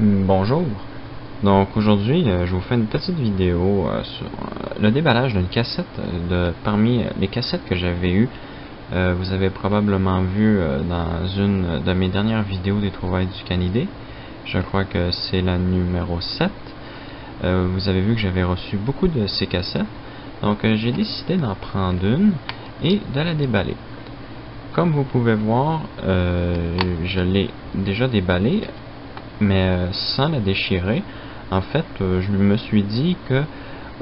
Bonjour, donc aujourd'hui je vous fais une petite vidéo sur le déballage d'une cassette. Parmi les cassettes que j'avais eues, vous avez probablement vu dans une de mes dernières vidéos des trouvailles du Canidé, je crois que c'est la numéro 7, vous avez vu que j'avais reçu beaucoup de ces cassettes, donc j'ai décidé d'en prendre une et de la déballer. Comme vous pouvez voir, je l'ai déjà déballée, mais sans la déchirer. En fait, je me suis dit que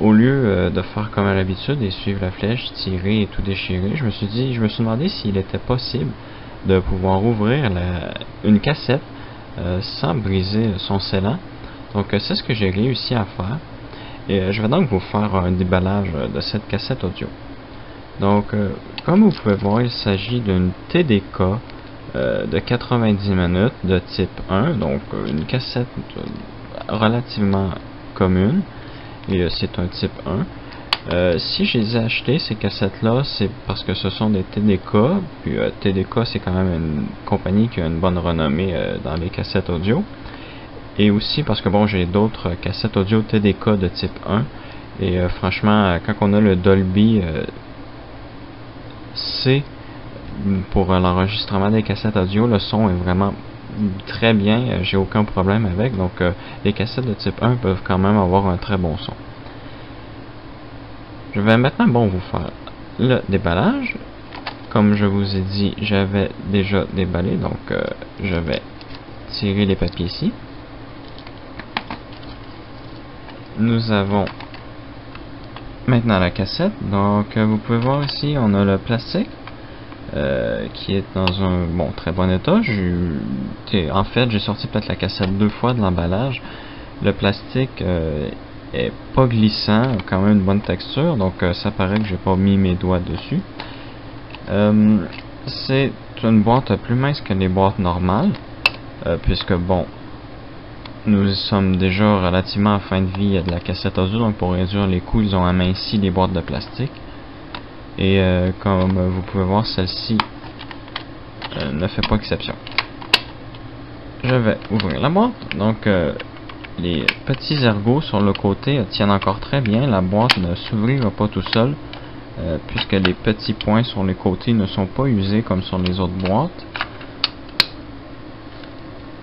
au lieu de faire comme à l'habitude et suivre la flèche, tirer et tout déchirer, je me suis demandé s'il était possible de pouvoir ouvrir une cassette sans briser son scellant. Donc c'est ce que j'ai réussi à faire, et je vais donc vous faire un déballage de cette cassette audio. Donc comme vous pouvez voir, il s'agit d'une TDK de 90 minutes de type 1, donc une cassette relativement commune, et c'est un type 1. Si je les ai achetées, ces cassettes-là, c'est parce que ce sont des TDK, puis TDK c'est quand même une compagnie qui a une bonne renommée dans les cassettes audio, et aussi parce que bon, j'ai d'autres cassettes audio TDK de type 1, et franchement, quand on a le Dolby C pour l'enregistrement des cassettes audio, le son est vraiment très bien, j'ai aucun problème avec, donc les cassettes de type 1 peuvent quand même avoir un très bon son. Je vais maintenant vous faire le déballage. Comme je vous ai dit, j'avais déjà déballé, donc je vais tirer les papiers ici. Nous avons maintenant la cassette, donc vous pouvez voir ici, on a le plastique qui est dans un très bon état. En fait, j'ai sorti peut-être la cassette 2 fois de l'emballage. Le plastique est pas glissant, a quand même une bonne texture, donc ça paraît que j'ai pas mis mes doigts dessus. C'est une boîte plus mince que les boîtes normales, puisque nous sommes déjà relativement à fin de vie de la cassette audio, donc pour réduire les coûts, ils ont aminci les boîtes de plastique. Et comme vous pouvez voir, celle-ci ne fait pas exception. Je vais ouvrir la boîte. Donc les petits ergots sur le côté tiennent encore très bien. La boîte ne s'ouvrira pas tout seul, puisque les petits points sur les côtés ne sont pas usés comme sur les autres boîtes.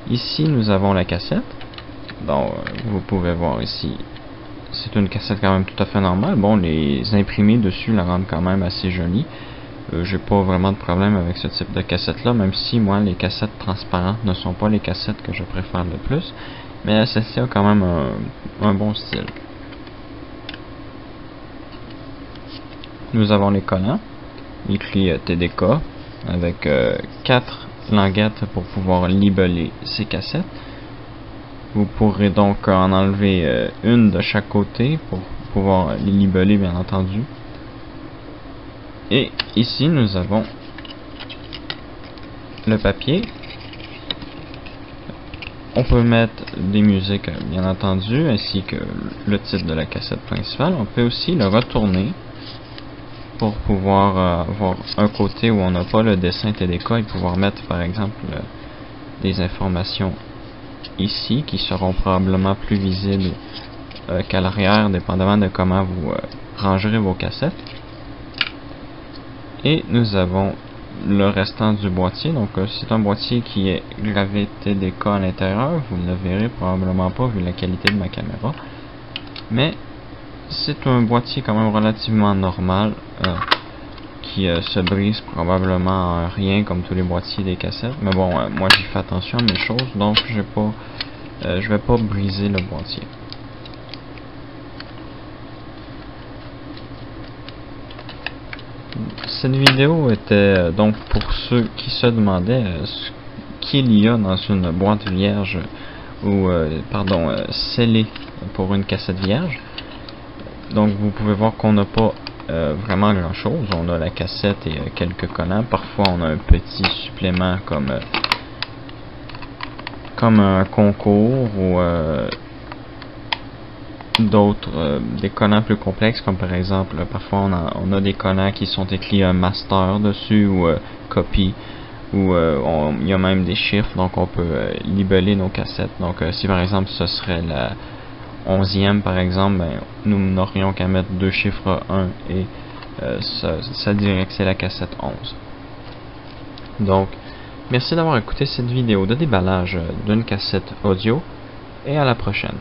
Ici, nous avons la cassette. Donc vous pouvez voir ici, c'est une cassette quand même tout à fait normale. Bon, les imprimés dessus la rendent quand même assez jolie. J'ai pas vraiment de problème avec ce type de cassette là, même si moi les cassettes transparentes ne sont pas les cassettes que je préfère le plus, mais celle-ci a quand même un bon style. Nous avons les collants, écrit TDK, avec 4 languettes pour pouvoir libeller ces cassettes. Vous pourrez donc en enlever une de chaque côté pour pouvoir les libeller, bien entendu. Et ici, nous avons le papier. On peut mettre des musiques, bien entendu, ainsi que le titre de la cassette principale. On peut aussi le retourner pour pouvoir avoir un côté où on n'a pas le dessin TDK et pouvoir mettre, par exemple, des informations ici qui seront probablement plus visibles qu'à l'arrière, dépendamment de comment vous rangerez vos cassettes. Et nous avons le restant du boîtier. Donc c'est un boîtier qui est gravé TDK à l'intérieur. Vous ne le verrez probablement pas vu la qualité de ma caméra, mais c'est un boîtier quand même relativement normal, qui se brise probablement en rien comme tous les boîtiers des cassettes. Mais bon, moi j'ai fait attention à mes choses, donc je vais pas briser le boîtier. Cette vidéo était donc pour ceux qui se demandaient ce qu'il y a dans une boîte vierge, ou scellée pour une cassette vierge. Donc vous pouvez voir qu'on n'a pas vraiment grand chose. On a la cassette et quelques collants. Parfois on a un petit supplément comme un concours ou d'autres, des collants plus complexes, comme par exemple, parfois on a des collants qui sont écrits master dessus ou copy, ou il y a même des chiffres, donc on peut libeller nos cassettes. Donc si par exemple ce serait la 11e par exemple, ben, nous n'aurions qu'à mettre deux chiffres 1 et ça dirait que c'est la cassette 11. Donc merci d'avoir écouté cette vidéo de déballage d'une cassette audio et à la prochaine.